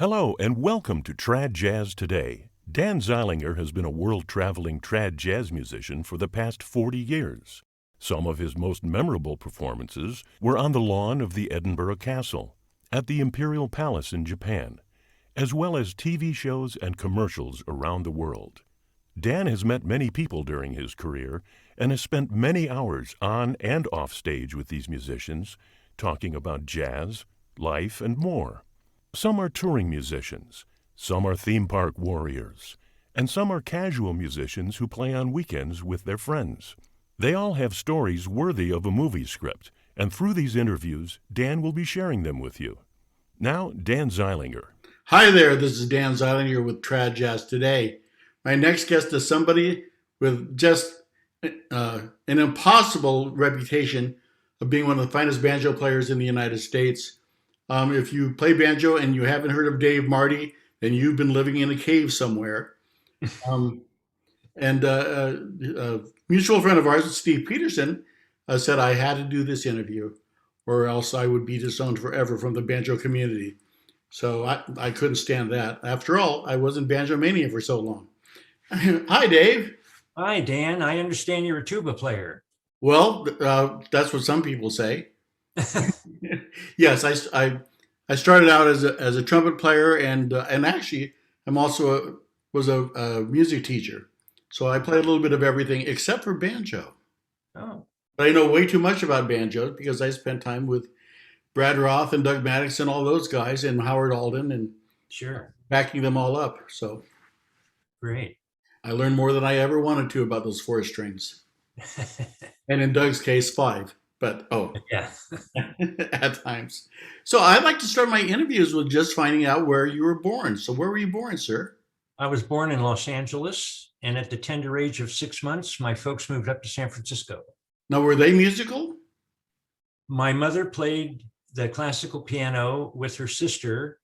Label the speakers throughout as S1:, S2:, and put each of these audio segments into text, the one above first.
S1: Hello and welcome to Trad Jazz Today. Dan Zeilinger has been a world-traveling trad jazz musician for the past 40 years. Some of his most memorable performances were on the lawn of the Edinburgh Castle, at the Imperial Palace in Japan, as well as TV shows and commercials around the world. Dan has met many people during his career and has spent many hours on and off stage with these musicians, talking about jazz, life, and more. Some are touring musicians, some are theme park warriors, and some are casual musicians who play on weekends with their friends. They all have stories worthy of a movie script, and through these interviews, Dan will be sharing them with you. Now, Dan Zeilinger.
S2: Hi there, this is Dan Zeilinger with Trad Jazz Today. My next guest is somebody with just an impossible reputation of being one of the finest banjo players in the United States. If you play banjo and you haven't heard of Dave Marty, then you've been living in a cave somewhere. A mutual friend of ours, Steve Peterson, said I had to do this interview or else I would be disowned forever from the banjo community. So I couldn't stand that. After all, I was in Banjo Mania for so long. Hi, Dave.
S3: Hi, Dan. I understand you're a tuba player.
S2: Well, that's what some people say. Yes, I started out as a trumpet player, and actually I'm also was a music teacher. So I play a little bit of everything except for banjo.
S3: Oh,
S2: But I know way too much about banjo because I spent time with Brad Roth and Doug Maddox and all those guys and Howard Alden and
S3: sure.
S2: backing them all up. So
S3: Great.
S2: I learned more than I ever wanted to about those four strings. And in Doug's case, five. But
S3: Yeah.
S2: at times. So I'd like to start my interviews with just finding out where you were born. So where were you born, sir?
S3: I was born in Los Angeles, and at the tender age of 6 months, my folks moved up to San Francisco.
S2: Now, were they musical?
S3: My mother played the classical piano with her sister,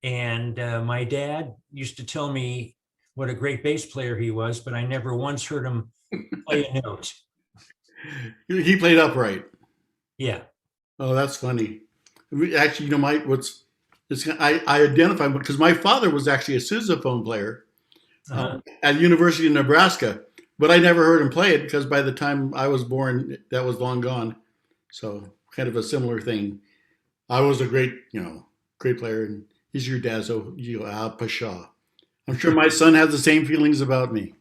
S3: and my dad used to tell me what a great bass player he was, but I never once heard him play a note.
S2: He played upright.
S3: Yeah.
S2: Oh, that's funny. Actually, I identify because my father was actually a sousaphone player at the University of Nebraska, but I never heard him play it because by the time I was born, that was long gone. So kind of a similar thing. I was a great player, and he's your dad, so Pasha. I'm sure my son has the same feelings about me.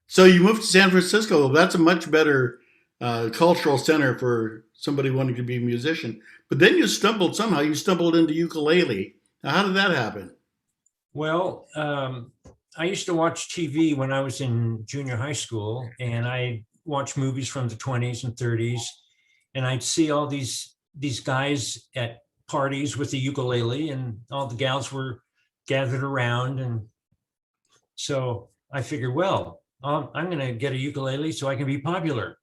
S2: So you moved to San Francisco. That's a much better cultural center for somebody wanting to be a musician. But then you stumbled into ukulele. Now, how did that happen?
S3: Well, I used to watch TV when I was in junior high school, and I watched movies from the 20s and 30s, and I'd see all these guys at parties with the ukulele, and all the gals were gathered around. And so I figured, well, I'm going to get a ukulele so I can be popular.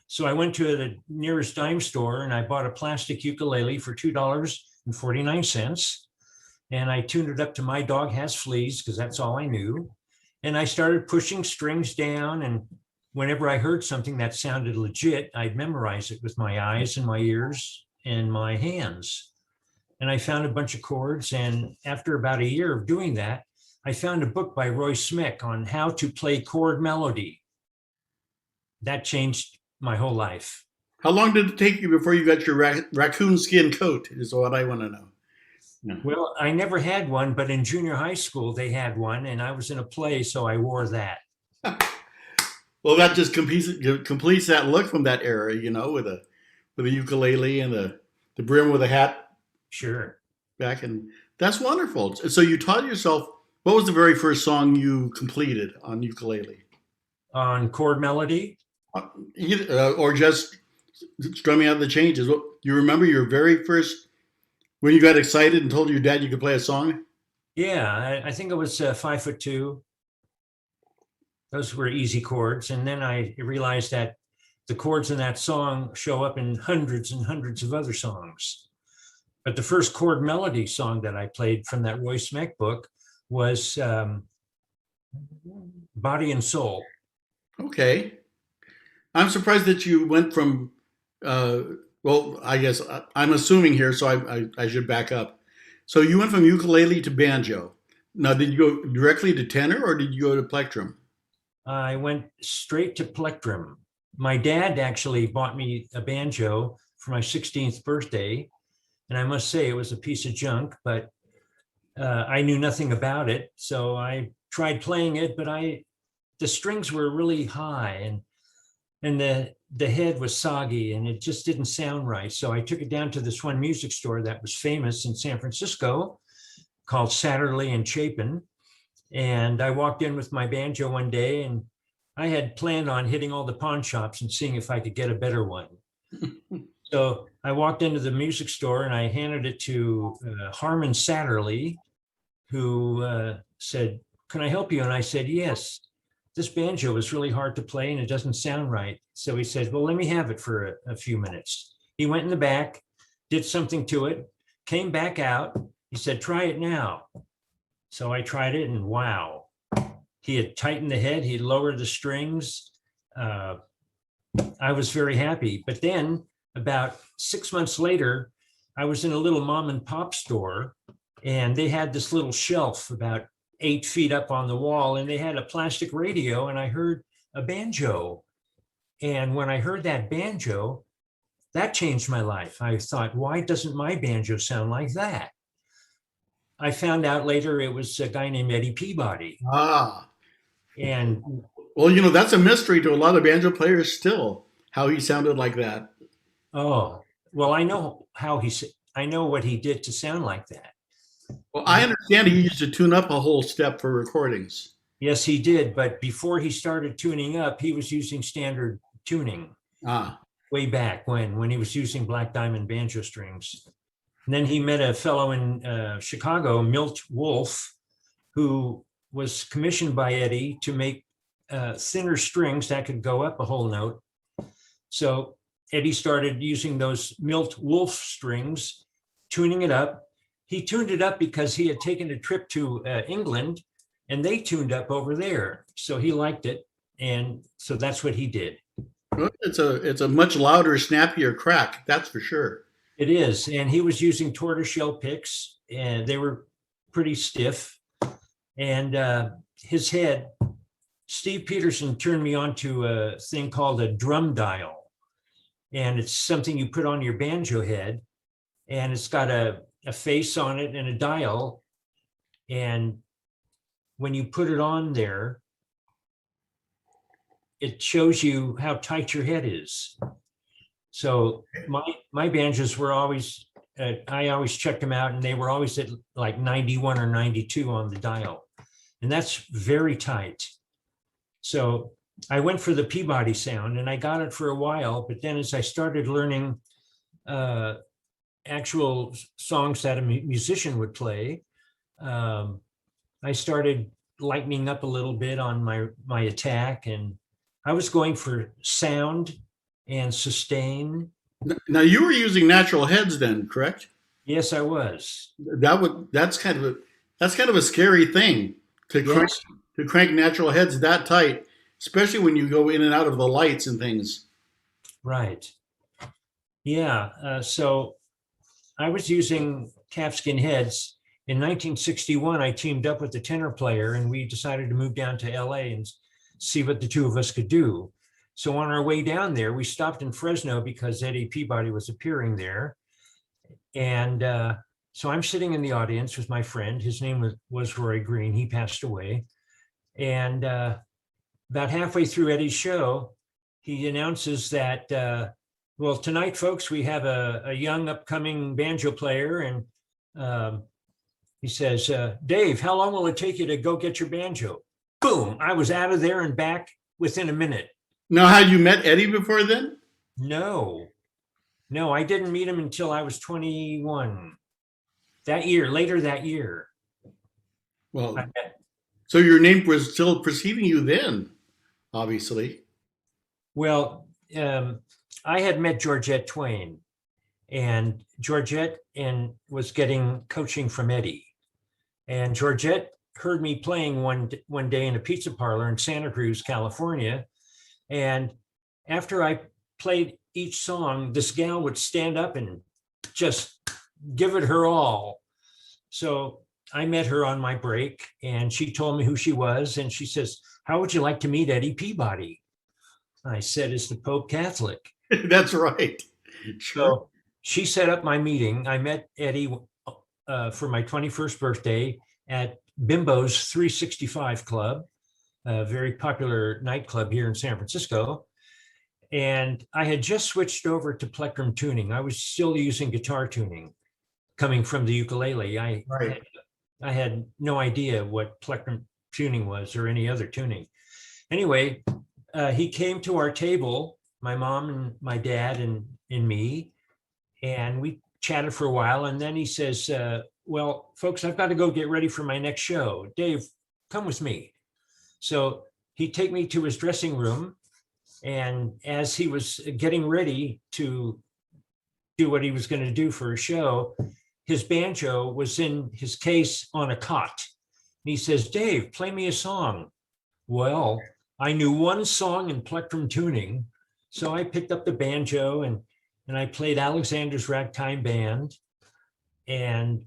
S3: So I went to the nearest dime store and I bought a plastic ukulele for $2.49. And I tuned it up to My Dog Has Fleas because that's all I knew. And I started pushing strings down. And whenever I heard something that sounded legit, I'd memorize it with my eyes and my ears and my hands. And I found a bunch of chords. And after about a year of doing that, I found a book by Roy Smick on how to play chord melody. That changed my whole life.
S2: How long did it take you before you got your raccoon skin coat is what I want to know.
S3: No. Well, I never had one, but in junior high school, they had one, and I was in a play, so I wore that.
S2: Well, that just completes that look from that era, with a ukulele and the brim with a hat.
S3: Sure.
S2: Back, and that's wonderful. So you taught yourself. What was the very first song you completed on ukulele?
S3: On chord melody?
S2: Or just strumming out the changes. What, you remember your very first, when you got excited and told your dad you could play a song?
S3: Yeah, I think it was 5'2". Those were easy chords. And then I realized that the chords in that song show up in hundreds and hundreds of other songs. But the first chord melody song that I played from that Roy Smick book was Body and Soul.
S2: Okay. I'm surprised that you went from, well, I guess I'm assuming here, so I should back up. So you went from ukulele to banjo. Now, did you go directly to tenor or did you go to plectrum?
S3: I went straight to Plectrum. My dad actually bought me a banjo for my 16th birthday. And I must say it was a piece of junk, but I knew nothing about it. So I tried playing it, but the strings were really high and the head was soggy and it just didn't sound right. So I took it down to this one music store that was famous in San Francisco called Satterley and Chapin. And I walked in with my banjo one day and I had planned on hitting all the pawn shops and seeing if I could get a better one. So I walked into the music store and I handed it to Harmon Satterley, who said, "Can I help you?" And I said, "Yes. This banjo is really hard to play and it doesn't sound right." So he said, "Well, let me have it for a few minutes." He went in the back, did something to it, came back out. He said, "Try it now." So I tried it and wow, he had tightened the head, he lowered the strings. I was very happy. But then about 6 months later, I was in a little mom and pop store and they had this little shelf about 8 feet up on the wall and they had a plastic radio and I heard a banjo. And when I heard that banjo, that changed my life. I thought, why doesn't my banjo sound like that? I found out later it was a guy named Eddie Peabody.
S2: Ah,
S3: And
S2: well, that's a mystery to a lot of banjo players still, how he sounded like that.
S3: oh, well, I know what he did to sound like that.
S2: Well, I understand he used to tune up a whole step for recordings.
S3: Yes, he did. But before he started tuning up, he was using standard tuning
S2: Ah,
S3: way back when he was using Black Diamond banjo strings. And then he met a fellow in Chicago, Milt Wolf, who was commissioned by Eddie to make thinner strings that could go up a whole note. So Eddie started using those Milt Wolf strings, tuning it up. He tuned it up because he had taken a trip to England and they tuned up over there. So he liked it. And so that's what he did.
S2: well, it's a much louder, snappier crack, that's for sure.
S3: It is. And he was using tortoiseshell picks and they were pretty stiff. And his head, Steve Peterson turned me on to a thing called a drum dial. And it's something you put on your banjo head and it's got a face on it and a dial. And when you put it on there, it shows you how tight your head is. So my banjos were always, I always checked them out and they were always at like 91 or 92 on the dial. And that's very tight. So I went for the Peabody sound and I got it for a while, but then as I started learning actual songs that a musician would play, I started lightening up a little bit on my attack and I was going for sound and sustain.
S2: Now you were using natural heads then, correct?
S3: Yes, I was.
S2: That's kind of a scary thing to crank,
S3: Yes,
S2: to crank natural heads that tight, especially when you go in and out of the lights and things.
S3: right. Yeah. So I was using calfskin heads. In 1961, I teamed up with the tenor player and we decided to move down to LA and see what the two of us could do. So on our way down there, we stopped in Fresno because Eddie Peabody was appearing there. And so I'm sitting in the audience with my friend. His name was Roy Green. He passed away. And about halfway through Eddie's show, he announces that, well, tonight, folks, we have a young upcoming banjo player. And he says, Dave, how long will it take you to go get your banjo? Boom, I was out of there and back within a minute.
S2: Now, had you met Eddie before then?
S3: No, I didn't meet him until I was 21 that year, later that year.
S2: Well, so your name was still preceding you then, obviously.
S3: Well, I had met Georgette Twain and Georgette was getting coaching from Eddie. And Georgette heard me playing one day in a pizza parlor in Santa Cruz, California. And after I played each song, this gal would stand up and just give it her all. So I met her on my break, and she told me who she was. And she says, "How would you like to meet Eddie Peabody?" I said, "Is the Pope Catholic?"
S2: That's right. Sure.
S3: So she set up my meeting. I met Eddie for my 21st birthday at Bimbo's 365 Club, a very popular nightclub here in San Francisco. And I had just switched over to plectrum tuning. I was still using guitar tuning coming from the ukulele.
S2: Right.
S3: I had no idea what plectrum tuning was or any other tuning. Anyway, he came to our table, my mom and my dad and me, and we chatted for a while. And then he says, "Well, folks, I've got to go get ready for my next show. Dave, come with me." So he'd take me to his dressing room. And as he was getting ready to do what he was going to do for a show, his banjo was in his case on a cot. And he says, "Dave, play me a song." Well, I knew one song in plectrum tuning. So I picked up the banjo and I played Alexander's Ragtime Band. And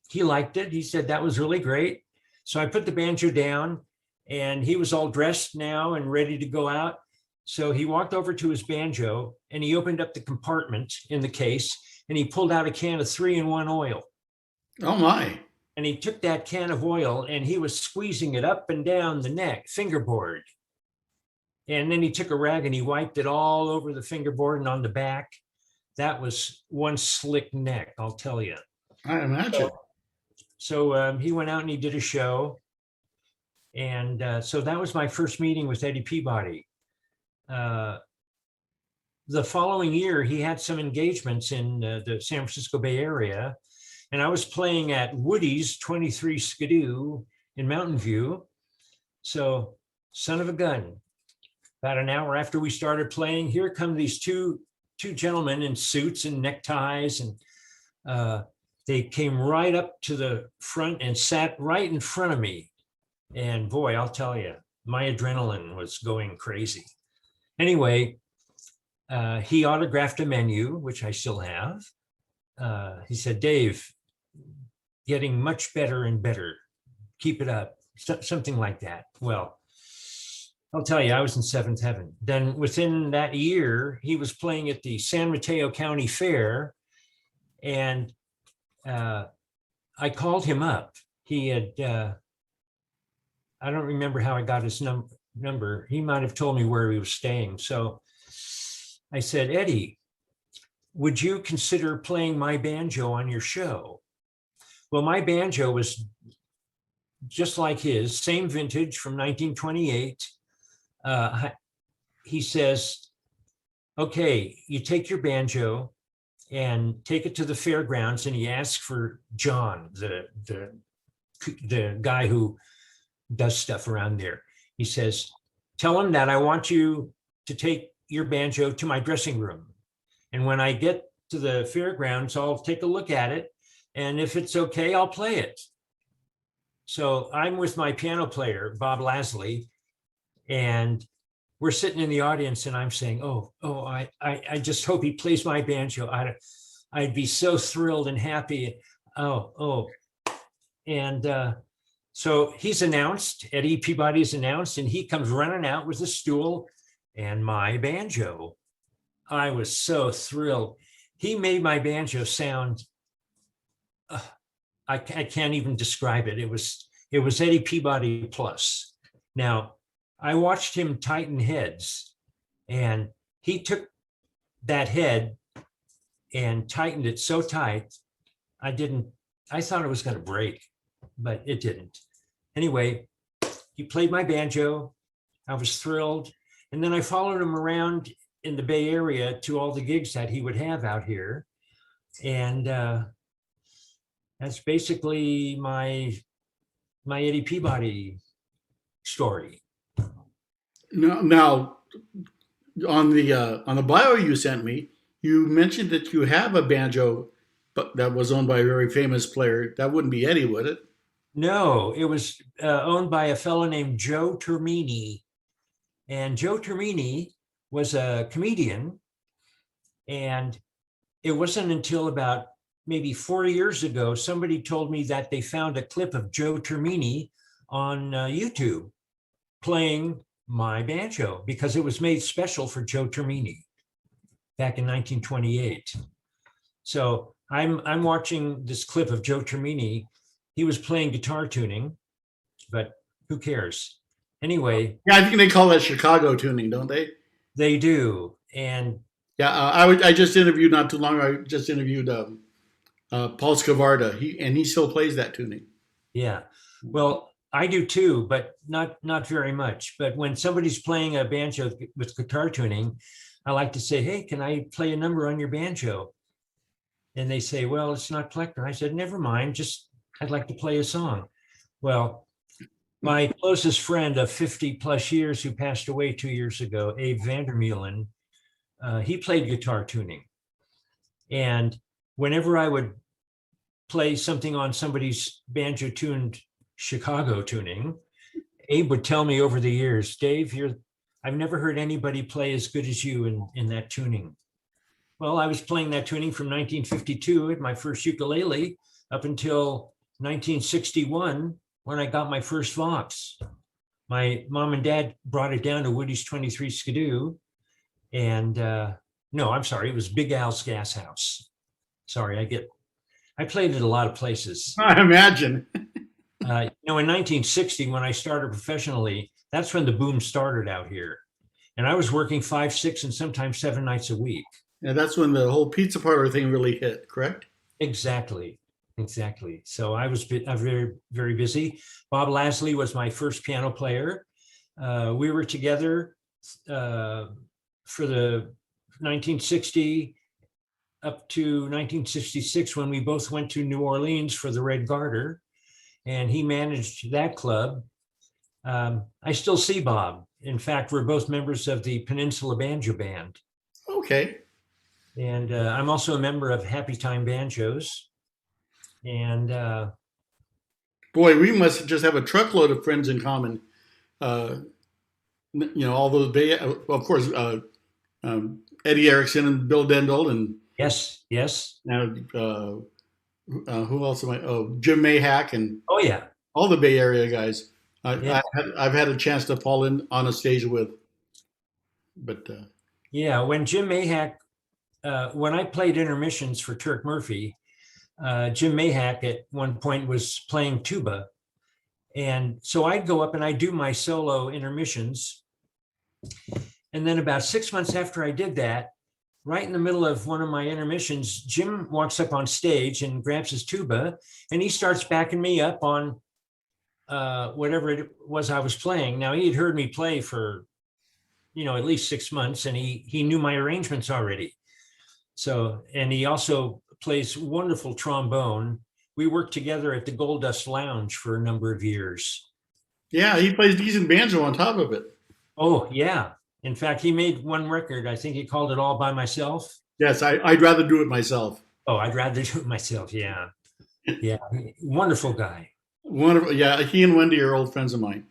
S3: he liked it. He said that was really great. So I put the banjo down, and he was all dressed now and ready to go out. So he walked over to his banjo and he opened up the compartment in the case, and he pulled out a can of 3-in-1 oil.
S2: Oh my.
S3: And he took that can of oil and he was squeezing it up and down the neck, fingerboard. And then he took a rag and he wiped it all over the fingerboard and on the back. That was one slick neck, I'll tell you.
S2: I imagine.
S3: So he went out and he did a show. And so that was my first meeting with Eddie Peabody. The following year, he had some engagements in the San Francisco Bay Area. And I was playing at Woody's 23 Skidoo in Mountain View. So, son of a gun. About an hour after we started playing, here come these two gentlemen in suits and neckties. And they came right up to the front and sat right in front of me. And boy, I'll tell you, my adrenaline was going crazy. Anyway, he autographed a menu, which I still have. He said, "Dave, getting much better and better. Keep it up." Something like that. Well, I'll tell you, I was in seventh heaven. Then within that year, he was playing at the San Mateo County Fair. And I called him up. He had, I don't remember how I got his number. He might have told me where he was staying. So I said, "Eddie, would you consider playing my banjo on your show?" Well, my banjo was just like his, same vintage from 1928. He says, "Okay, you take your banjo and take it to the fairgrounds," and he asks for John, the guy who does stuff around there. He says, "Tell him that I want you to take your banjo to my dressing room. And when I get to the fairgrounds, I'll take a look at it. And if it's okay, I'll play it." So I'm with my piano player, Bob Lasley, and we're sitting in the audience, and I'm saying, I just hope he plays my banjo. I'd be so thrilled and happy. And so he's announced, Eddie Peabody's announced, and he comes running out with a stool and my banjo. I was so thrilled. He made my banjo sound, I can't even describe it. It was Eddie Peabody plus. Now, I watched him tighten heads, and he took that head and tightened it so tight, I thought it was going to break, but it didn't. Anyway, he played my banjo. I was thrilled. And then I followed him around in the Bay Area to all the gigs that he would have out here. And that's basically my Eddie Peabody story.
S2: Now, on the bio you sent me, you mentioned that you have a banjo, but that was owned by a very famous player. That wouldn't be Eddie, would it?
S3: No, it was owned by a fellow named Joe Termini. And Joe Termini was a comedian. And it wasn't until about maybe 4 years ago, somebody told me that they found a clip of Joe Termini on YouTube playing my banjo because it was made special for Joe Termini back in 1928. So I'm watching this clip of Joe Termini. He was playing guitar tuning, but who cares? Anyway.
S2: Yeah, I think they call that Chicago tuning, don't they?
S3: They do. And
S2: yeah, I just interviewed not too long ago. I just interviewed Paul Scavarda. He still plays that tuning.
S3: Yeah. Well, I do too, but not very much. But when somebody's playing a banjo with guitar tuning, I like to say, hey, can I play a number on your banjo? And they say, well, it's not Plectrum. I said, never mind. Just I'd like to play a song. Well, my closest friend of 50 plus years who passed away 2 years ago, Abe Vandermeulen, he played guitar tuning. And whenever I would play something on somebody's banjo tuned Chicago tuning, Abe would tell me over the years, Dave, I've never heard anybody play as good as you in that tuning. Well, I was playing that tuning from 1952 at my first ukulele up until 1961 when I got my first Vox. My mom and dad brought it down to Woody's 23 Skidoo. And no, I'm sorry, it was Big Al's Gas House. Sorry, I played it a lot of places.
S2: I imagine.
S3: In 1960, when I started professionally, that's when the boom started out here. And I was working 5, 6, and sometimes 7 nights a week.
S2: Yeah, that's when the whole pizza parlor thing really hit, correct?
S3: Exactly. So I was very, very busy. Bob Lasley was my first piano player. We were together for the 1960 up to 1966 when we both went to New Orleans for the Red Garter, and he managed that club. I still see Bob. In fact, we're both members of the Peninsula Banjo Band.
S2: Okay.
S3: And I'm also a member of Happy Time Banjos. And
S2: boy, we must just have a truckload of friends in common. All those of course, Eddie Erickson and Bill Dendel, and
S3: yes.
S2: Now, who else am I? Oh, Jim Mayhack, and
S3: oh yeah,
S2: all the Bay Area guys.
S3: Yeah.
S2: I've had a chance to fall in on a stage with, but
S3: yeah, when Jim Mayhack, when I played intermissions for Turk Murphy, Jim Mayhack at one point was playing tuba. And so I'd go up and I'd do my solo intermissions. And then about 6 months after I did that, right in the middle of one of my intermissions, Jim walks up on stage and grabs his tuba and he starts backing me up on whatever it was I was playing. Now he had heard me play for, at least 6 months, and he knew my arrangements already. So, and he also plays wonderful trombone. We worked together at the Gold Dust Lounge for a number of years.
S2: Yeah, he plays decent banjo on top of it.
S3: Oh, yeah. In fact, he made one record. I think he called it All by Myself.
S2: Yes, I'd rather do it myself.
S3: Oh, I'd rather do it myself. Yeah. Yeah. Wonderful guy.
S2: Wonderful. Yeah, he and Wendy are old friends of mine.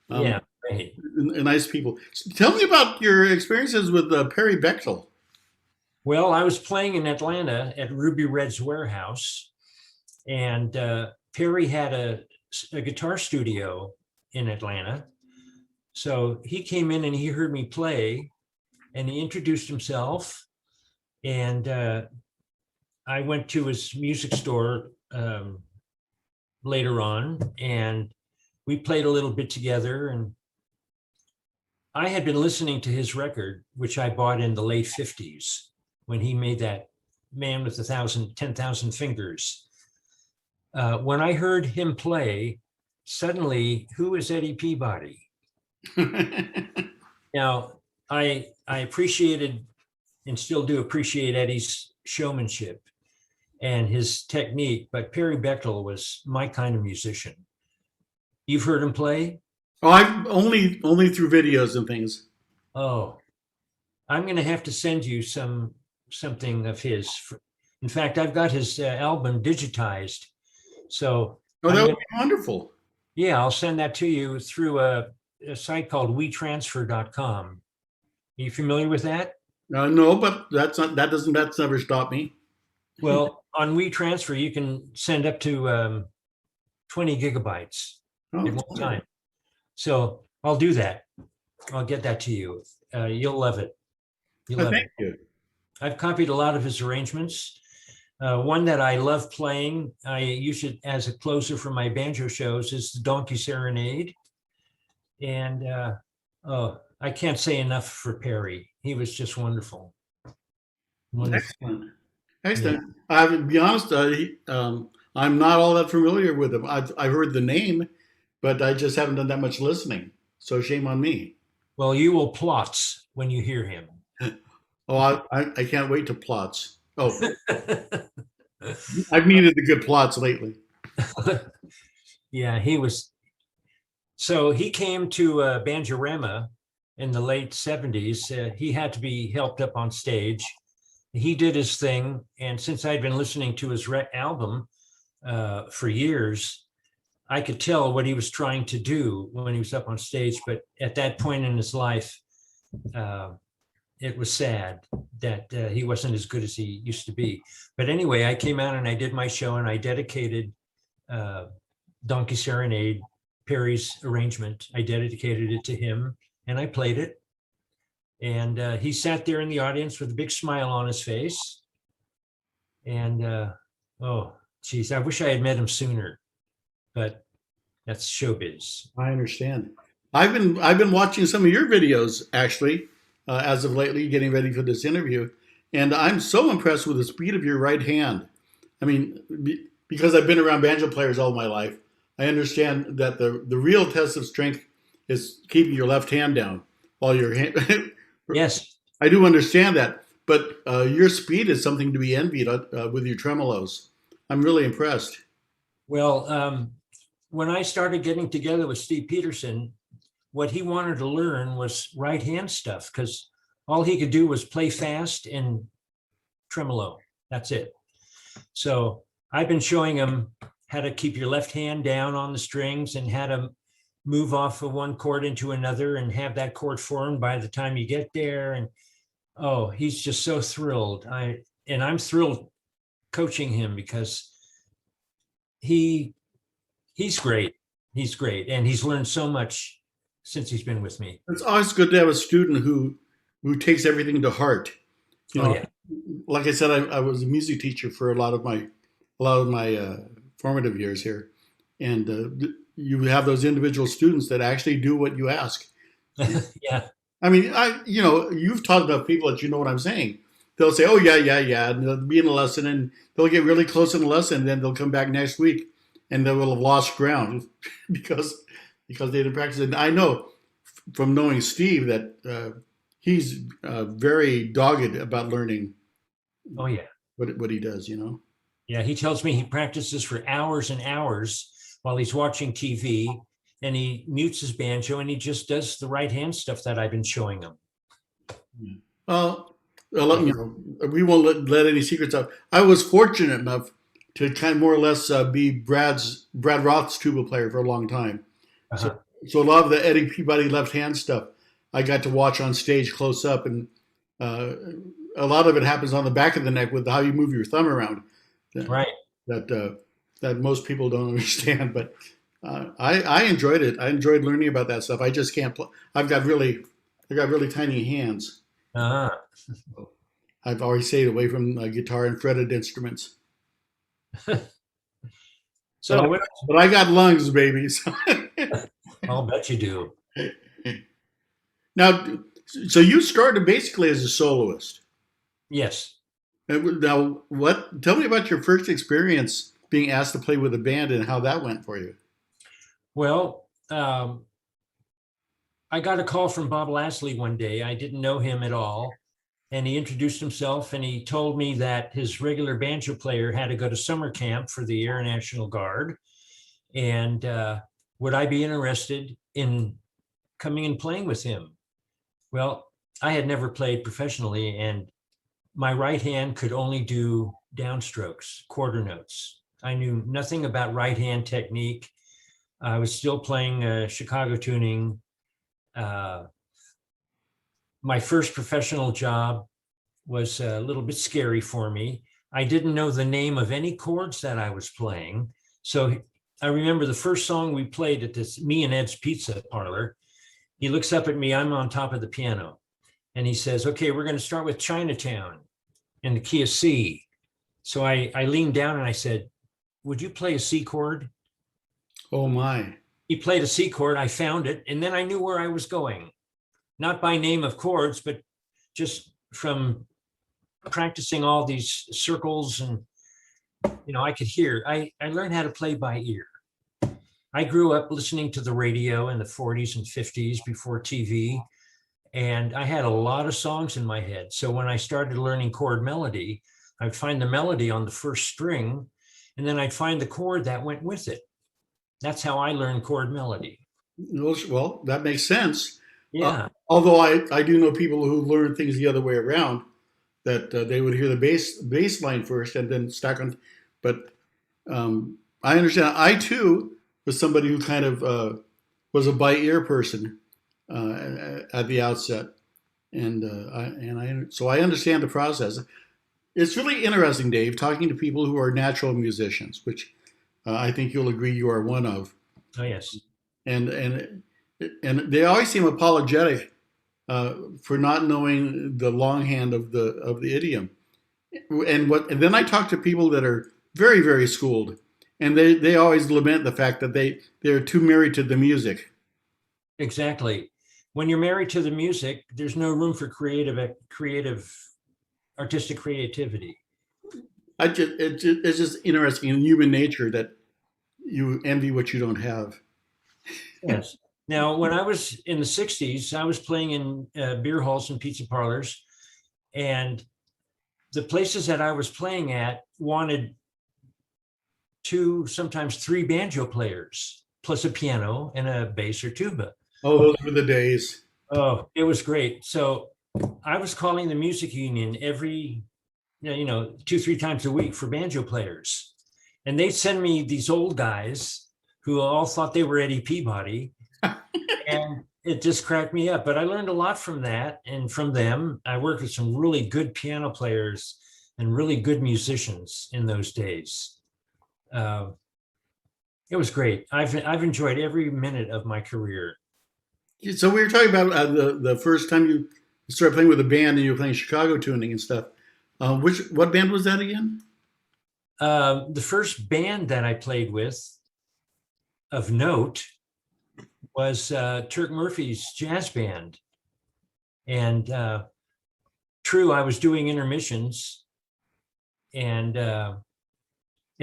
S3: Yeah. Right.
S2: Nice people. Tell me about your experiences with Perry Bechtel.
S3: Well, I was playing in Atlanta at Ruby Red's warehouse, and Perry had a guitar studio in Atlanta. So he came in and he heard me play, and he introduced himself. And I went to his music store later on, and we played a little bit together. And I had been listening to his record, which I bought in the late 50s. When he made that Man with 10,000 Fingers. When I heard him play, suddenly, who is Eddie Peabody? Now, I appreciated and still do appreciate Eddie's showmanship and his technique, but Perry Bechtel was my kind of musician. You've heard him play?
S2: Oh, I've only through videos and things.
S3: Oh, I'm going to have to send you something of his. In fact, I've got his album digitized. So
S2: that would be wonderful.
S3: Yeah, I'll send that to you through a site called WeTransfer.com. Are you familiar with that?
S2: No, but that's never stopped me.
S3: Well, on WeTransfer, you can send up to 20 gigabytes
S2: Oh,
S3: at one time. So I'll do that. I'll get that to you. You'll love it. You'll love
S2: thank
S3: it.
S2: you.
S3: I've copied a lot of his arrangements. One that I love playing, I use it as a closer for my banjo shows, is the Donkey Serenade. And I can't say enough for Perry. He was just wonderful. Wonderful.
S2: Excellent. Excellent. I to be honest, I'm not all that familiar with him. I've heard the name, but I just haven't done that much listening. So shame on me.
S3: Well, you will plots when you hear him.
S2: Oh, I can't wait to plots. Oh, I've needed the good plots lately.
S3: Yeah, he was. So he came to Banjorama in the late 70s. He had to be helped up on stage. He did his thing. And since I'd been listening to his album for years, I could tell what he was trying to do when he was up on stage. But at that point in his life, it was sad that he wasn't as good as he used to be. But anyway, I came out and I did my show and I dedicated Donkey Serenade, Perry's arrangement. I dedicated it to him and I played it. And he sat there in the audience with a big smile on his face. And oh, geez, I wish I had met him sooner, but that's showbiz.
S2: I understand. I've been watching some of your videos actually, as of lately, getting ready for this interview, and I'm so impressed with the speed of your right hand. I mean, because I've been around banjo players all my life, I understand that the real test of strength is keeping your left hand down while your hand.
S3: Yes,
S2: I do understand that, but your speed is something to be envied with your tremolos. I'm really impressed.
S3: well, when I started getting together with Steve Peterson, what he wanted to learn was right hand stuff because all he could do was play fast and tremolo. That's it. So I've been showing him how to keep your left hand down on the strings and how to move off of one chord into another and have that chord formed by the time you get there. And oh, he's just so thrilled. I'm thrilled coaching him because he's great. He's great. And he's learned so much since he's been with me.
S2: It's always good to have a student who takes everything to heart. You know,
S3: Yeah.
S2: like I said, I was a music teacher for a lot of my formative years here, and you have those individual students that actually do what you ask.
S3: Yeah.
S2: I mean, you've taught enough people that you know what I'm saying. They'll say, "Oh yeah," and they'll be in a lesson, and they'll get really close in the lesson, and then they'll come back next week, and they will have lost ground because they didn't practice it. And I know from knowing Steve that he's very dogged about learning.
S3: Oh, yeah.
S2: What he does, you know.
S3: Yeah. He tells me he practices for hours and hours while he's watching TV and he mutes his banjo and he just does the right hand stuff that I've been showing him.
S2: Well, you know, we won't let any secrets out. I was fortunate enough to kind of more or less be Brad Roth's tuba player for a long time.
S3: Uh-huh.
S2: So a lot of the Eddie Peabody left hand stuff I got to watch on stage close up, and a lot of it happens on the back of the neck with how you move your thumb around.
S3: Right.
S2: That most people don't understand, but I enjoyed it. I enjoyed learning about that stuff. I just can't play. I got really tiny hands.
S3: Uh-huh.
S2: I've already stayed away from guitar and fretted instruments.
S3: So
S2: but I got lungs, baby. So.
S3: I'll bet you do.
S2: Now, so you started basically as a soloist.
S3: Yes.
S2: Now, tell me about your first experience being asked to play with a band and how that went for you.
S3: Well, I got a call from Bob Lasley one day. I didn't know him at all. And he introduced himself and he told me that his regular banjo player had to go to summer camp for the Air National Guard. And would I be interested in coming and playing with him? Well, I had never played professionally and my right hand could only do downstrokes, quarter notes. I knew nothing about right hand technique. I was still playing Chicago tuning. My first professional job was a little bit scary for me. I didn't know the name of any chords that I was playing. So I remember the first song we played at this, me and Ed's Pizza Parlor. He looks up at me, I'm on top of the piano. And he says, okay, we're going to start with Chinatown in the key of C. So I leaned down and I said, would you play a C chord?
S2: Oh my.
S3: He played a C chord. I found it. And then I knew where I was going, not by name of chords, but just from practicing all these circles. And, I could hear. I learned how to play by ear. I grew up listening to the radio in the 40s and 50s before TV. And I had a lot of songs in my head. So when I started learning chord melody, I'd find the melody on the first string, and then I'd find the chord that went with it. That's how I learned chord melody.
S2: Well, that makes sense.
S3: Yeah.
S2: Although I do know people who learn things the other way around, that they would hear the bass line first and then stack on. But I understand. I too was somebody who kind of was a by ear person at the outset, and so I understand the process. It's really interesting, Dave, talking to people who are natural musicians, which I think you'll agree you are one of.
S3: Oh, yes.
S2: And they always seem apologetic for not knowing the longhand of the idiom. And then I talk to people that are very, very schooled, and they always lament the fact that they're too married to the music.
S3: Exactly. When you're married to the music, there's no room for artistic creativity.
S2: It's just interesting in human nature that you envy what you don't have.
S3: Yes. Now, when I was in the 60s, I was playing in beer halls and pizza parlors, and the places that I was playing at wanted 2, sometimes 3 banjo players, plus a piano and a bass or tuba.
S2: Oh, those were the days.
S3: Oh, it was great. So I was calling the music union every, 2-3 times a week for banjo players. And they'd send me these old guys who all thought they were Eddie Peabody. And it just cracked me up. But I learned a lot from that and from them. I worked with some really good piano players and really good musicians in those days. It was great. I've enjoyed every minute of my career.
S2: So we were talking about the first time you started playing with a band and you were playing Chicago tuning and stuff. What band was that again?
S3: The first band that I played with of note was Turk Murphy's jazz band. And true, I was doing intermissions. And at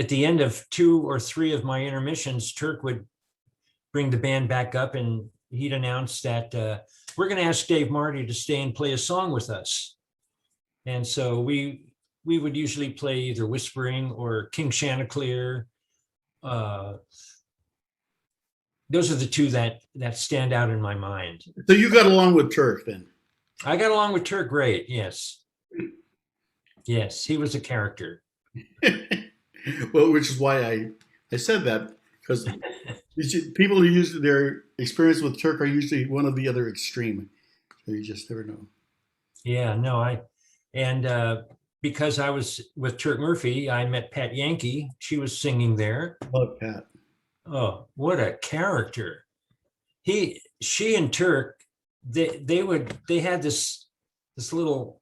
S3: the end of 2 or 3 of my intermissions, Turk would bring the band back up and he'd announce that we're going to ask Dave Marty to stay and play a song with us. And so we would usually play either Whispering or King Chanticleer. Those are the 2 that stand out in my mind.
S2: So you got along with Turk then?
S3: I got along with Turk great, yes. Yes, he was a character.
S2: Well, which is why I said that, because people who use their experience with Turk are usually one of the other extreme. So you just never know.
S3: Yeah, no, because I was with Turk Murphy, I met Pat Yankee. She was singing there.
S2: Love Pat.
S3: Oh, what a character. She and Turk, they had this little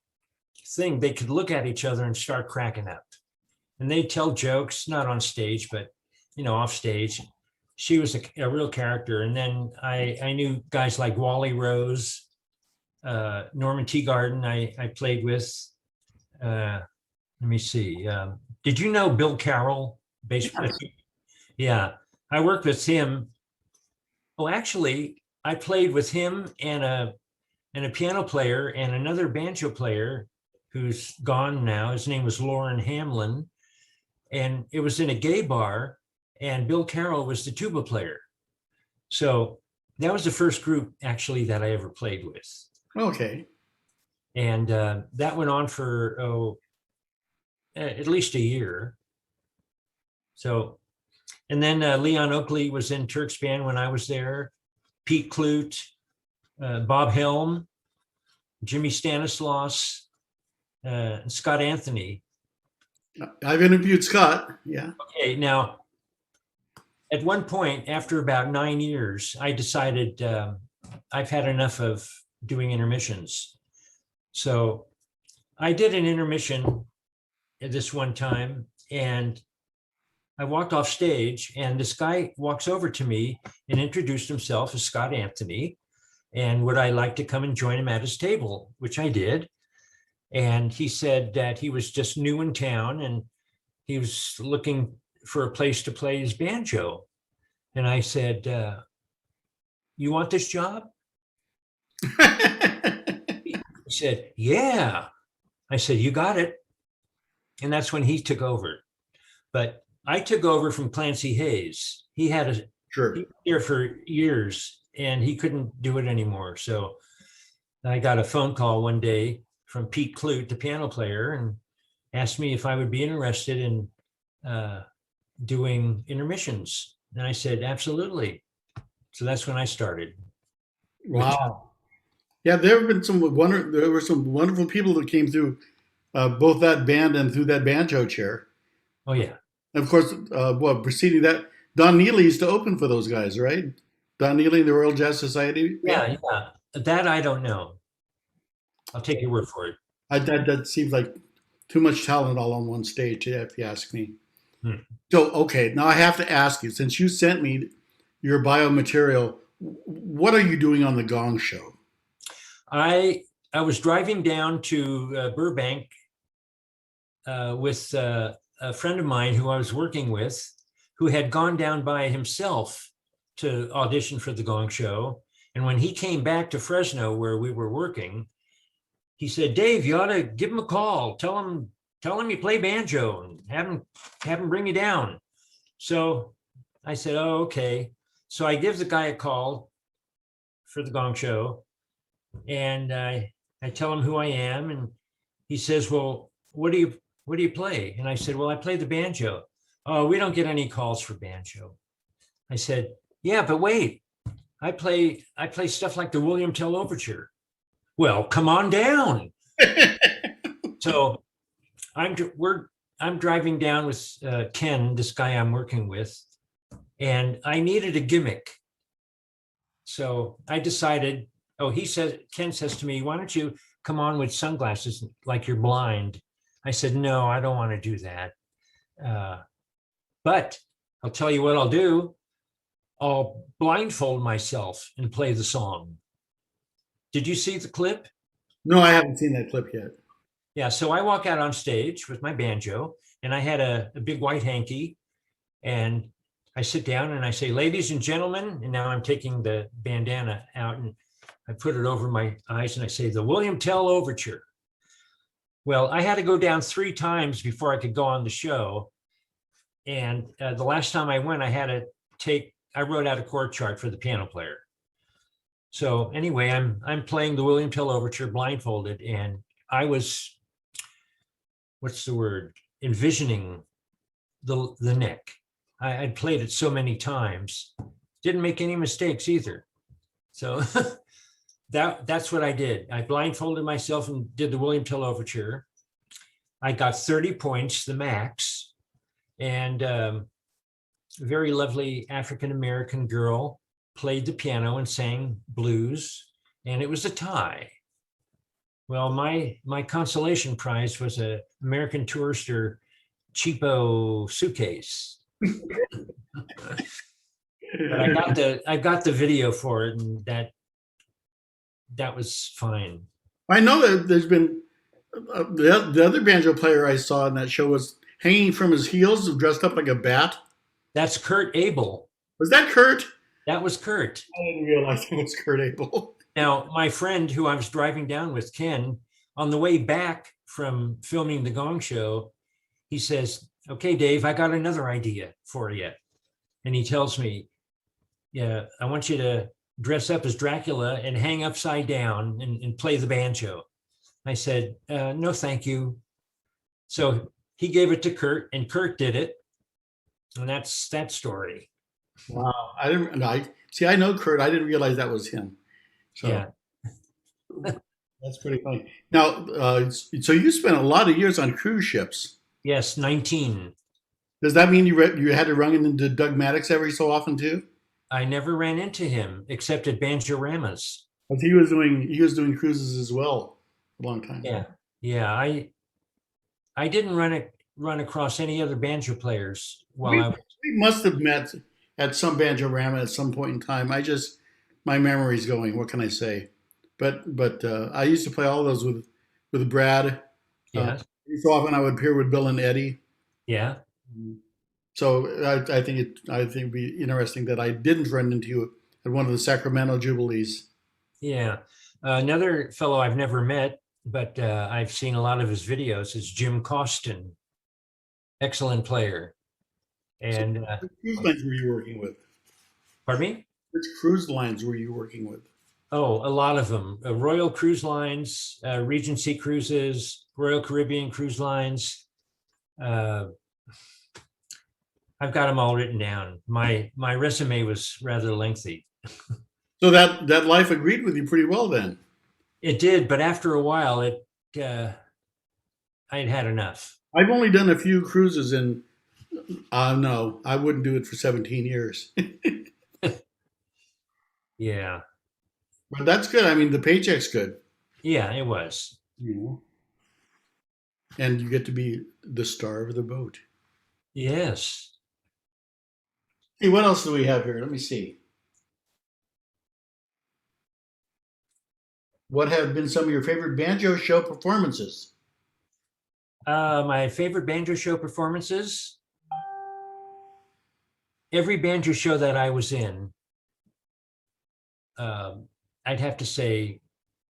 S3: thing. They could look at each other and start cracking up. And they'd tell jokes, not on stage, but off stage. She was a real character. And then I knew guys like Wally Rose, Norman Teagarden I played with. Let me see. Did you know Bill Carroll, bass player? Yeah, I worked with him. Oh, actually, I played with him and a piano player and another banjo player who's gone now. His name was Lauren Hamlin. And it was in a gay bar, and Bill Carroll was the tuba player. So that was the first group actually that I ever played with.
S2: Okay.
S3: And that went on for at least a year. So, and then Leon Oakley was in Turk's band when I was there. Pete Clute, Bob Helm, Jimmy Stanislaus, and Scott Anthony.
S2: I've interviewed Scott. Yeah.
S3: Okay, now at one point, after about 9 years, I decided I've had enough of doing intermissions. So I did an intermission at this one time, and I walked off stage, and this guy walks over to me and introduced himself as Scott Anthony, and would I like to come and join him at his table, which I did. And he said that he was just new in town and he was looking for a place to play his banjo. And I said, you want this job? He said, yeah. I said, you got it. And that's when he took over. But I took over from Clancy Hayes. He had a
S2: Sure.
S3: he was there for years and he couldn't do it anymore. So I got a phone call one day from Pete Clute, the piano player, and asked me if I would be interested in doing intermissions. And I said, absolutely. So that's when I started.
S2: Wow. Yeah, there were some wonderful people that came through both that band and through that banjo chair.
S3: Oh, yeah.
S2: And of course, preceding that, Don Neely used to open for those guys, right? Don Neely, the Royal Jazz Society.
S3: Yeah. That I don't know. I'll take your word for it.
S2: That seems like too much talent all on one stage, if you ask me.
S3: Hmm.
S2: So, okay, now I have to ask you, since you sent me your biomaterial, what are you doing on the Gong Show?
S3: I was driving down to Burbank with a friend of mine who I was working with, who had gone down by himself to audition for the Gong Show. And when he came back to Fresno, where we were working, he said, Dave, you ought to give him a call. Tell him you play banjo and have him bring you down. So I said, oh, okay. So I give the guy a call for the Gong Show, and I tell him who I am, and he says, well, what do you play? And I said, well, I play the banjo. Oh, we don't get any calls for banjo. I said, yeah, but wait, I play stuff like the William Tell Overture. Well, come on down. So I'm driving down with Ken, this guy I'm working with, and I needed a gimmick. So I decided, Ken says to me, why don't you come on with sunglasses like you're blind? I said, no, I don't want to do that. But I'll tell you what I'll do. I'll blindfold myself and play the song. Did you see the clip?
S2: No, I haven't seen that clip yet.
S3: Yeah, so I walk out on stage with my banjo, and I had a big white hanky, and I sit down and I say, ladies and gentlemen, and now I'm taking the bandana out and I put it over my eyes and I say, the William Tell Overture. Well, I had to go down 3 times before I could go on the show. And the last time I went, I wrote out a chord chart for the piano player. So anyway, I'm playing the William Tell Overture blindfolded, and I was, envisioning the neck. I'd played it so many times, didn't make any mistakes either. So that's what I did. I blindfolded myself and did the William Tell Overture. I got 30 points, the max, and a very lovely African-American girl played the piano and sang blues, and it was a tie. Well, my consolation prize was a American Tourister cheapo suitcase. But I got the video for it, and that was fine.
S2: I know that there's been the other banjo player I saw in that show was hanging from his heels, dressed up like a bat.
S3: That's Kurt Abel.
S2: Was that Kurt?
S3: That was Kurt.
S2: I didn't realize it was Kurt Abel.
S3: Now, my friend who I was driving down with, Ken, on the way back from filming the Gong Show, he says, okay, Dave, I got another idea for you. And he tells me, yeah, I want you to dress up as Dracula and hang upside down and play the banjo. I said, no, thank you. So he gave it to Kurt, and Kurt did it. And that's that story.
S2: Wow. I know Kurt. I didn't realize that was him. So
S3: Yeah.
S2: That's pretty funny. Now, so you spent a lot of years on cruise ships.
S3: Yes, 19.
S2: Does that mean you had to run into Doug Maddox every so often too?
S3: I never ran into him except at Banjoramas.
S2: But he was doing cruises as well a long time.
S3: Yeah. Yeah. I didn't run across any other banjo players while
S2: We,
S3: I was.
S2: we must have met at some Banjo-Rama at some point in time. My memory's going. What can I say? But I used to play all those with Brad.
S3: Yes.
S2: So often I would appear with Bill and Eddie.
S3: Yeah.
S2: So I think it'd be interesting that I didn't run into you at one of the Sacramento Jubilees.
S3: Yeah. Another fellow I've never met, but I've seen a lot of his videos is Jim Costin. Excellent player. And
S2: Which cruise lines were you working with?
S3: pardon me?
S2: Which cruise lines were you working with?
S3: Oh, a lot of them. Royal Cruise Lines, Regency Cruises, Royal Caribbean Cruise Lines. I've got them all written down. My resume was rather lengthy.
S2: So that life agreed with you pretty well then.
S3: It did, but after a while, I'd had enough.
S2: I've only done a few cruises and no, I wouldn't do it for 17 years.
S3: Yeah,
S2: But that's good. I mean, the paycheck's good.
S3: yeah, it was.
S2: You know, and you get to be the star of the boat.
S3: Yes.
S2: Hey, what else do we have here? Let me see. What have been some of your favorite banjo show performances?
S3: My favorite banjo show performances. Every banjo show that I was in, I'd have to say,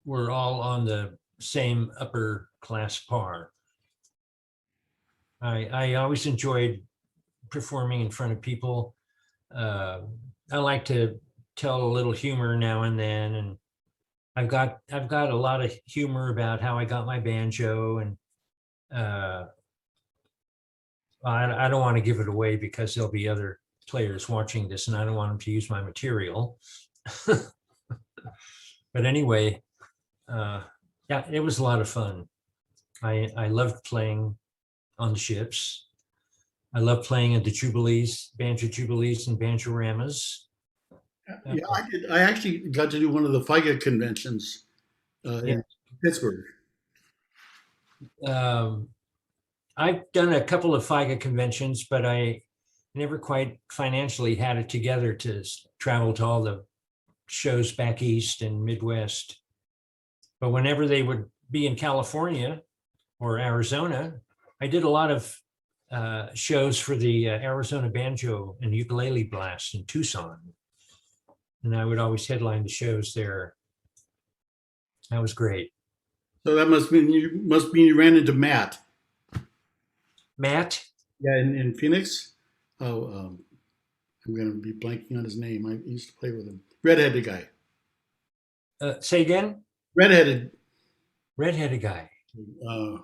S3: we're all on the same upper class par. I always enjoyed performing in front of people. I like to tell a little humor now and then, and I've got a lot of humor about how I got my banjo, and I don't want to give it away because there'll be other players watching this, and I don't want them to use my material. But anyway, yeah, it was a lot of fun. I loved playing on the ships. I loved playing at the Jubilees, Banjo Jubilees and Banjoramas.
S2: Yeah, I did. I actually got to do one of the FIGA conventions
S3: Yeah.
S2: in Pittsburgh.
S3: I've done a couple of FIGA conventions, but I never quite financially had it together to travel to all the shows back east and Midwest. But whenever they would be in California or Arizona, I did a lot of shows for the Arizona Banjo and Ukulele Blast in Tucson. And I would always headline the shows there. That was great.
S2: So that must mean you ran into Matt.
S3: Matt?
S2: Yeah, in Phoenix. Oh, I'm going to be blanking on his name. I used to play with him. Redheaded guy.
S3: Say again?
S2: Redheaded.
S3: Redheaded guy.
S2: Uh,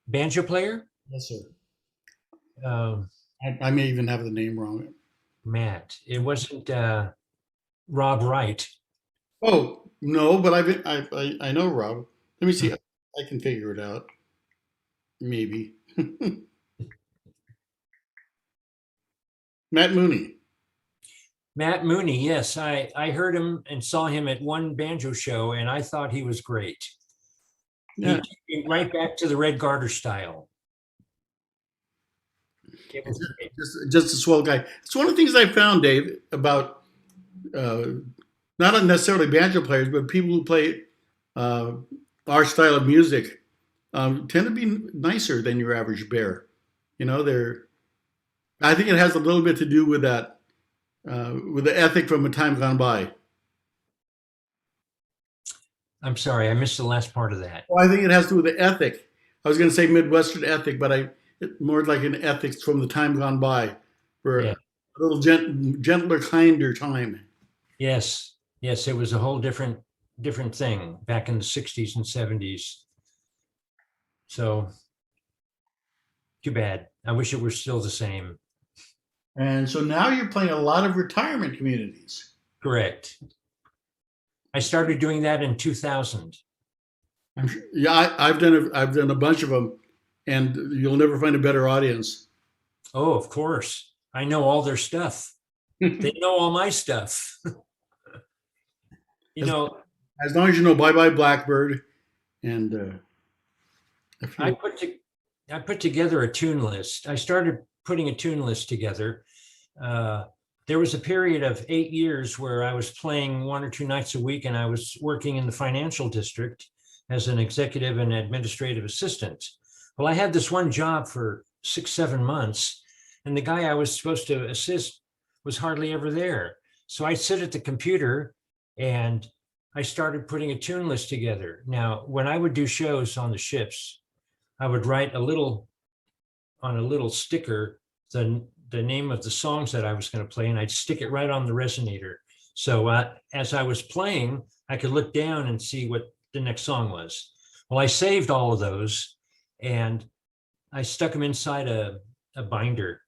S3: Banjo player?
S2: yes, sir.
S3: Um,
S2: I may even have the name wrong.
S3: Matt. It wasn't Rob Wright.
S2: Oh no, but I know Rob. Let me see. I can figure it out. Maybe. Matt Mooney.
S3: Matt Mooney, yes. I heard him and saw him at one banjo show, and I thought he was great.
S2: Yeah.
S3: He came right back to the Red Garter style. It was great.
S2: Just a swell guy. It's one of the things I found, Dave, about not necessarily banjo players, but people who play our style of music tend to be nicer than your average bear. You know, I think it has a little bit to do with that, with the ethic from a time gone by.
S3: I'm sorry, I missed the last part of that.
S2: Well, I think it has to do with the ethic. I was going to say Midwestern ethic, but more like an ethics from the time gone by, for
S3: Yeah.
S2: a little gentler, kinder time.
S3: Yes, yes, it was a whole different thing back in the 60s and 70s. So too bad. I wish it were still the same.
S2: And so now you're playing a lot of retirement communities.
S3: Correct. I started doing that in 2000.
S2: Yeah, I've done a bunch of them, and you'll never find a better audience.
S3: Oh, of course. I know all their stuff. They know all my stuff. You
S2: as,
S3: know,
S2: as long as you know Bye Bye Blackbird and a
S3: I
S2: few.
S3: put together a tune list. I started putting a tune list together. Uh, there was a period of 8 years where I was playing 1 or 2 nights a week, and I was working in the financial district as an executive and administrative assistant. Well, I had this one job for 6, 7 months, and the guy I was supposed to assist was hardly ever there. So I'd sit at the computer and I started putting a tune list together. Now, when I would do shows on the ships, I would write on a little sticker the name of the songs that I was going to play, and I'd stick it right on the resonator. So as I was playing, I could look down and see what the next song was. Well, I saved all of those and I stuck them inside a binder.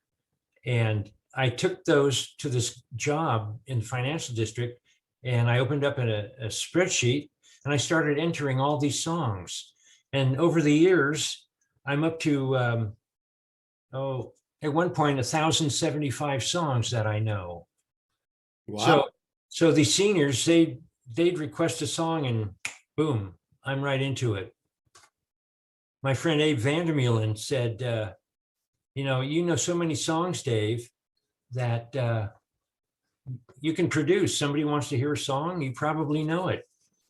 S3: And I took those to this job in the financial district, and I opened up a spreadsheet and I started entering all these songs. And over the years, I'm up to, at one point, 1,075 songs that I know.
S2: Wow.
S3: So the seniors, they'd request a song and boom, I'm right into it. My friend Abe Vandermeulen said, you know so many songs, Dave, that you can produce. Somebody wants to hear a song, you probably know it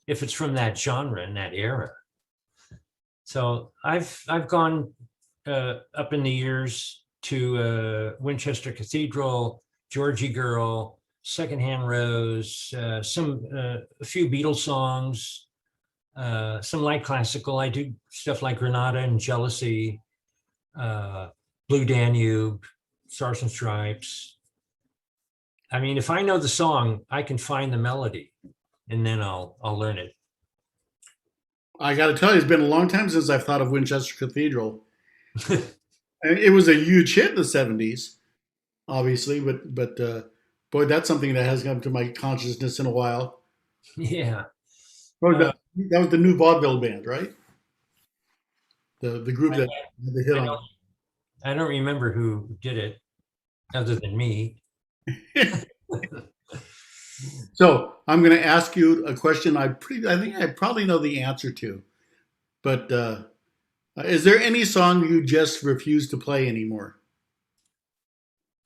S3: if it's from that genre and that era. So I've gone up in the years to Winchester Cathedral, Georgie Girl, Secondhand Rose, a few Beatles songs, some light classical. I do stuff like Granada and Jealousy, Blue Danube, Stars and Stripes. I mean, if I know the song, I can find the melody, and then I'll learn it.
S2: I got to tell you, it's been a long time since I've thought of Winchester Cathedral. It was a huge hit in the '70s, obviously, but boy, that's something that hasn't come to my consciousness in a while.
S3: Yeah.
S2: Oh, that was the new vaudeville band, right? The group that had the hit on.
S3: I don't remember who did it, other than me.
S2: So I'm going to ask you a question. I think I probably know the answer to, but is there any song you just refuse to play anymore?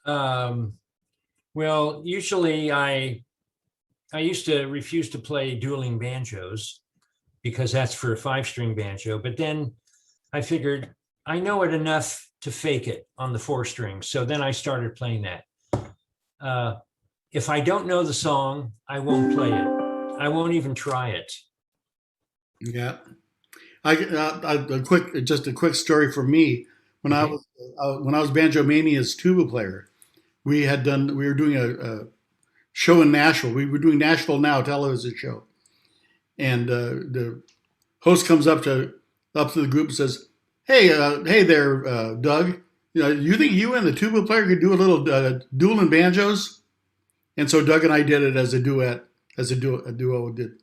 S3: Well, usually I used to refuse to play dueling banjos because that's for a 5-string banjo. But then I figured I know it enough to fake it on the 4-string. So then I started playing that. If I don't know the song, I won't play it. I won't even try it.
S2: Yeah. Just a quick story for me. When
S3: Okay.
S2: I was Banjo Mania's tuba player, we were doing a show in Nashville. We were doing Nashville Now television show, and the host comes up to the group and says, "Hey there, Doug. You think you and the tuba player could do a little dueling banjos?" And so Doug and I did it as a duet, a duo did.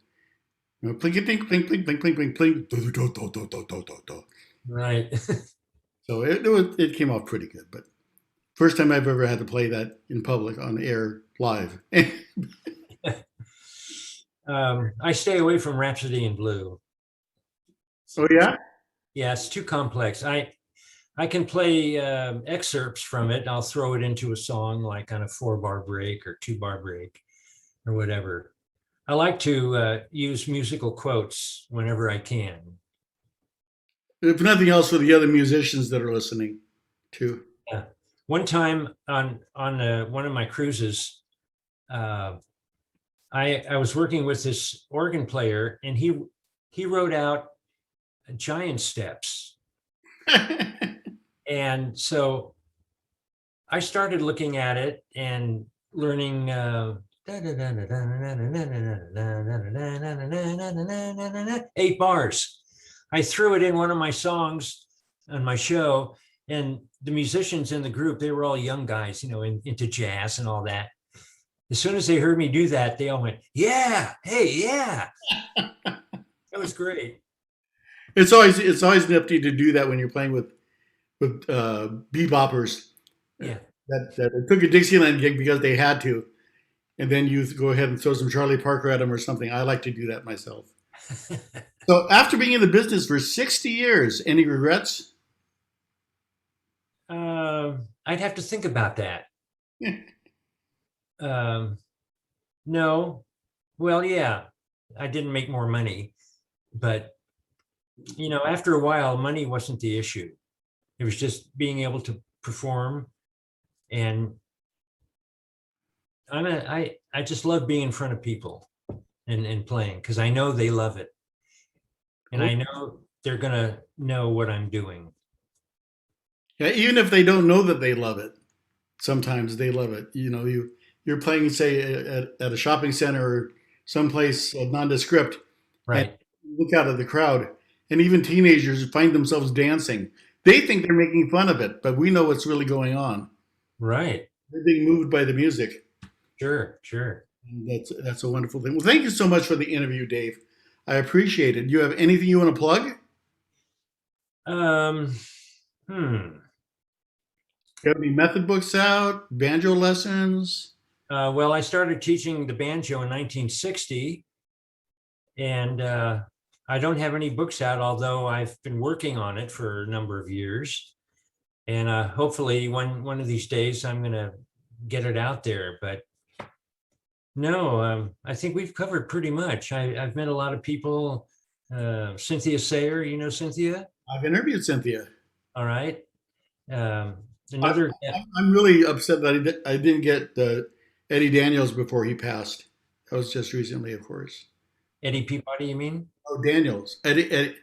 S2: Plink, plink, plink, plink, plink, plink, plink, plink.
S3: Right.
S2: So it came off pretty good, but first time I've ever had to play that in public on air live.
S3: I stay away from Rhapsody in Blue.
S2: Oh yeah?
S3: Yeah, it's too complex. I can play excerpts from it. I'll throw it into a song like on a 4-bar break or 2-bar break or whatever. I like to use musical quotes whenever I can.
S2: If nothing else, for the other musicians that are listening too.
S3: Yeah. One time on one of my cruises, I was working with this organ player, and he wrote out giant steps. And so I started looking at it and learning 8 bars. I threw it in one of my songs on my show, and the musicians in the group, they were all young guys, into jazz and all that. As soon as they heard me do that, they all went, "Yeah, hey, yeah." That was great.
S2: It's always nifty to do that when you're playing with with beboppers
S3: Yeah.
S2: that took a Dixieland gig because they had to, and then you go ahead and throw some Charlie Parker at them or something. I like to do that myself. So after being in the business for 60 years, any regrets?
S3: I'd have to think about that. No. Well, yeah, I didn't make more money, but after a while, money wasn't the issue. It was just being able to perform, and I just love being in front of people and playing because I know they love it, and I know they're gonna know what I'm doing.
S2: Yeah, even if they don't know that they love it, sometimes they love it. You're playing, say, at a shopping center or someplace nondescript, and
S3: Right.
S2: you look out at the crowd, and even teenagers find themselves dancing. They think they're making fun of it, but we know what's really going on.
S3: Right.
S2: They're being moved by the music.
S3: Sure. Sure.
S2: And that's a wonderful thing. Well, thank you so much for the interview, Dave. I appreciate it. Do you have anything you want to plug?
S3: Um. Hmm.
S2: You have any method books out? Banjo lessons?
S3: Well, I started teaching the banjo in 1960, and I don't have any books out, although I've been working on it for a number of years. And hopefully, one of these days, I'm going to get it out there. But no, I think we've covered pretty much. I've met a lot of people. Cynthia Sayer, you know Cynthia?
S2: I've interviewed Cynthia.
S3: All right. Another.
S2: I'm really upset that I didn't get Eddie Daniels before he passed. That was just recently, of course.
S3: Eddie Peabody, you mean?
S2: Oh, Daniels. Eddie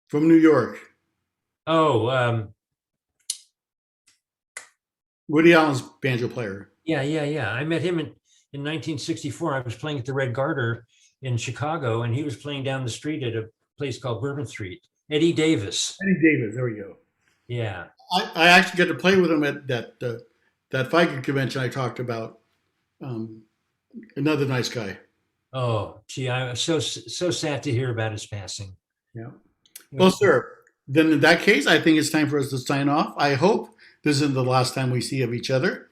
S2: from New York.
S3: Oh,
S2: Woody Allen's banjo player.
S3: yeah. I met him in 1964. I was playing at the Red Garter in Chicago, and he was playing down the street at a place called Bourbon Street. Eddie Davis.
S2: Eddie Davis. There we go.
S3: Yeah.
S2: I actually got to play with him at that FICA convention I talked about. Another nice guy.
S3: Oh, gee, I was so sad to hear about his passing.
S2: Yeah. Well, sir, then in that case, I think it's time for us to sign off. I hope this isn't the last time we see of each other,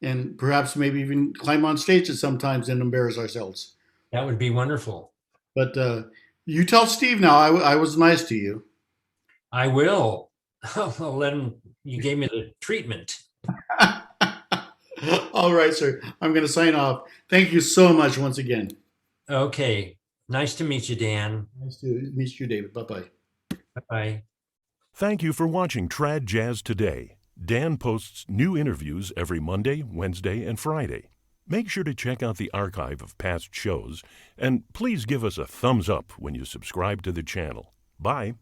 S2: and perhaps maybe even climb on stage at sometimes and embarrass ourselves.
S3: That would be wonderful.
S2: But you tell Steve now I was nice to you.
S3: I will. I'll let him. You gave me the treatment.
S2: All right, sir. I'm going to sign off. Thank you so much once again.
S3: Okay. Nice to meet you, Dan.
S2: Nice to meet you, David. Bye-bye.
S3: Bye-bye.
S1: Thank you for watching Trad Jazz Today. Dan posts new interviews every Monday, Wednesday, and Friday. Make sure to check out the archive of past shows, and please give us a thumbs up when you subscribe to the channel. Bye.